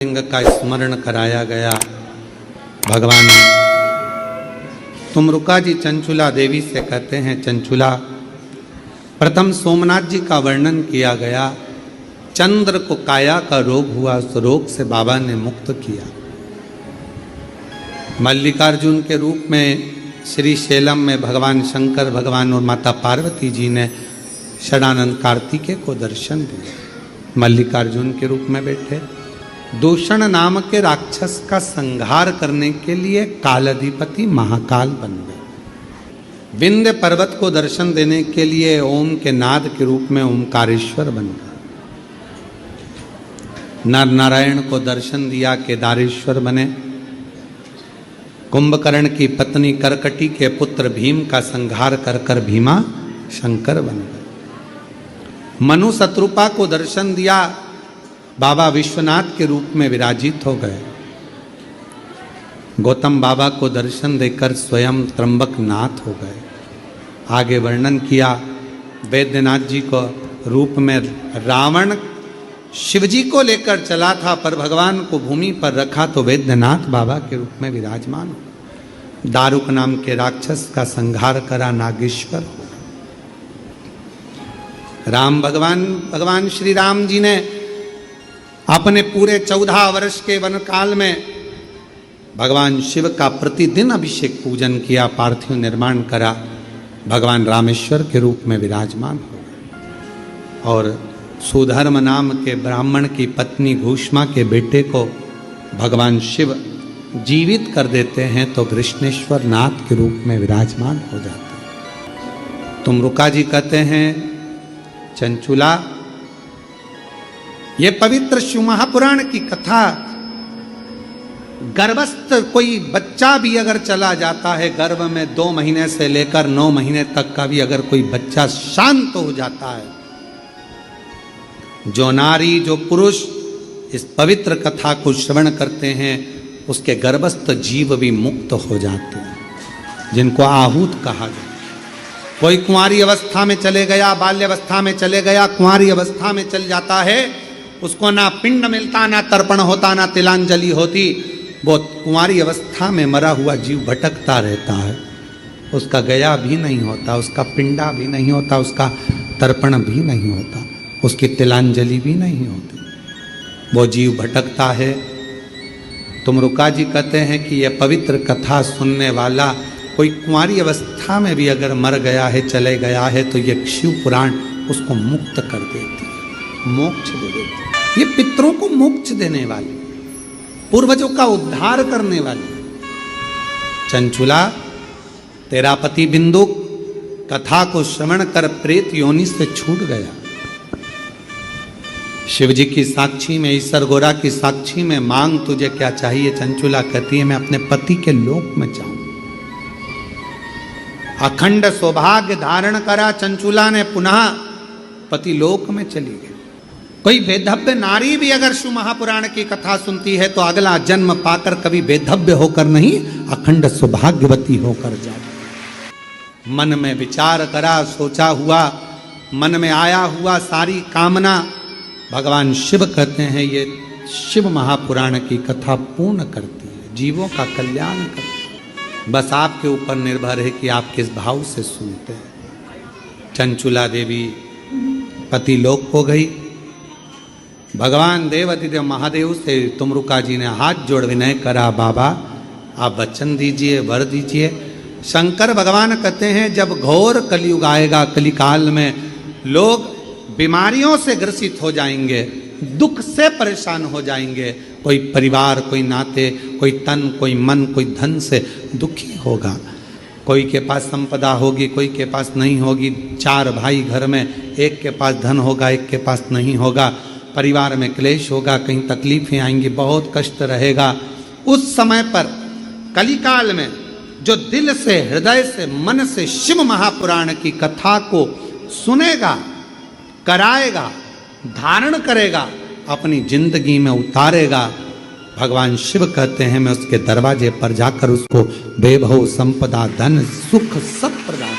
लिंग का स्मरण कराया गया। भगवान तुमरुका जी चंचुला देवी से कहते हैं, चंचुला प्रथम सोमनाथ जी का वर्णन किया गया। चंद्र को काया का रोग हुआ, उस रोग से बाबा ने मुक्त किया। मल्लिकार्जुन के रूप में श्री शैलम में भगवान शंकर भगवान और माता पार्वती जी ने षडानंद कार्तिकेय को दर्शन दिया। मल्लिकार्जुन के रूप में बैठे दूषण नाम के राक्षस का संहार करने के लिए कालाधिपति महाकाल बन गए। विंध्य पर्वत को दर्शन देने के लिए ओम के नाद के रूप में ओमकारेश्वर बन गए। नर नारायण को दर्शन दिया, केदारेश्वर बने। कुंभकर्ण की पत्नी करकटी के पुत्र भीम का संहार कर कर भीमा शंकर बन गए। मनु शत्रुपा को दर्शन दिया, बाबा विश्वनाथ के रूप में विराजित हो गए। गौतम बाबा को दर्शन देकर स्वयं त्र्यंबक नाथ हो गए। आगे वर्णन किया, वैद्यनाथ जी को रूप में रावण शिवजी को लेकर चला था, पर भगवान को भूमि पर रखा तो वैद्यनाथ बाबा के रूप में विराजमान हो। दारुक नाम के राक्षस का संहार करा, नागेश्वर हो। राम भगवान श्री राम जी ने अपने पूरे 14 वर्ष के वन काल में भगवान शिव का प्रतिदिन अभिषेक पूजन किया, पार्थिव निर्माण करा। भगवान रामेश्वर के रूप में विराजमान हो गए। और सुधर्म नाम के ब्राह्मण की पत्नी घूष्मा के बेटे को भगवान शिव जीवित कर देते हैं तो कृष्णेश्वर नाथ के रूप में विराजमान हो जाते हैं। तुमरुका जी कहते हैं, चंचुला ये पवित्र शिव महापुराण की कथा, गर्भस्थ कोई बच्चा भी अगर चला जाता है, गर्भ में 2 महीने से लेकर 9 महीने तक का भी अगर कोई बच्चा शांत हो जाता है, जो नारी जो पुरुष इस पवित्र कथा को श्रवण करते हैं, उसके गर्भस्थ जीव भी मुक्त हो जाते हैं, जिनको आहूत कहा जाता है। कोई कुंवारी अवस्था में चले गया, बाल्य अवस्था में चले गया, कुंवारी अवस्था में चल जाता है, उसको ना पिंड मिलता, ना तर्पण होता, ना तिलांजलि होती। वो कुंवारी अवस्था में मरा हुआ जीव भटकता रहता है, उसका गया भी नहीं होता, उसका पिंडा भी नहीं होता, उसका तर्पण भी नहीं होता, उसकी तिलांजलि भी नहीं होती, वो जीव भटकता है। तुमरुका जी कहते हैं कि यह पवित्र कथा सुनने वाला कोई कुंवारी अवस्था में भी अगर मर गया है, चले गया है, तो यह शिव पुराण उसको मुक्त कर देती है, मोक्ष दे देती है। ये पितरों को मोक्ष देने वाली, पूर्वजों का उद्धार करने वाली। चंचुला तेरा पति बिंदु कथा को श्रवण कर प्रेत योनि से छूट गया। शिव जी की साक्षी में, ईश्वर गोरा की साक्षी में मांग तुझे क्या चाहिए। चंचुला कहती है, मैं अपने पति के लोक में जाऊं। अखंड सौभाग्य धारण करा चंचुला ने, पुनः पति लोक में चली गई। कोई वेधव्य नारी भी अगर शिव महापुराण की कथा सुनती है तो अगला जन्म पाकर कभी वेधव्य होकर नहीं, अखंड सौभाग्यवती होकर जाए। मन में विचार करा, सोचा हुआ, मन में आया हुआ सारी कामना भगवान शिव कहते हैं ये शिव महापुराण की कथा पूर्ण करती है, जीवों का कल्याण करती है। बस आपके ऊपर निर्भर है कि आप किस भाव से सुनते हैं। चंचुला देवी पति लोक हो गई। भगवान देवाधिदेव महादेव से तुमरुका जी ने हाथ जोड़ विनय करा, बाबा आप वचन दीजिए, वर दीजिए। शंकर भगवान कहते हैं, जब घोर कलयुग आएगा, कलिकाल में लोग बीमारियों से ग्रसित हो जाएंगे, दुख से परेशान हो जाएंगे। कोई परिवार, कोई नाते, कोई तन, कोई मन, कोई धन से दुखी होगा। कोई के पास संपदा होगी, कोई के पास नहीं होगी। 4 भाई घर में, एक के पास धन होगा, एक के पास नहीं होगा। परिवार में क्लेश होगा, कहीं तकलीफें आएंगी, बहुत कष्ट रहेगा। उस समय पर कलिकाल में जो दिल से, हृदय से, मन से शिव महापुराण की कथा को सुनेगा, कराएगा, धारण करेगा, अपनी जिंदगी में उतारेगा, भगवान शिव कहते हैं मैं उसके दरवाजे पर जाकर उसको वैभव, संपदा, धन, सुख सब प्रदान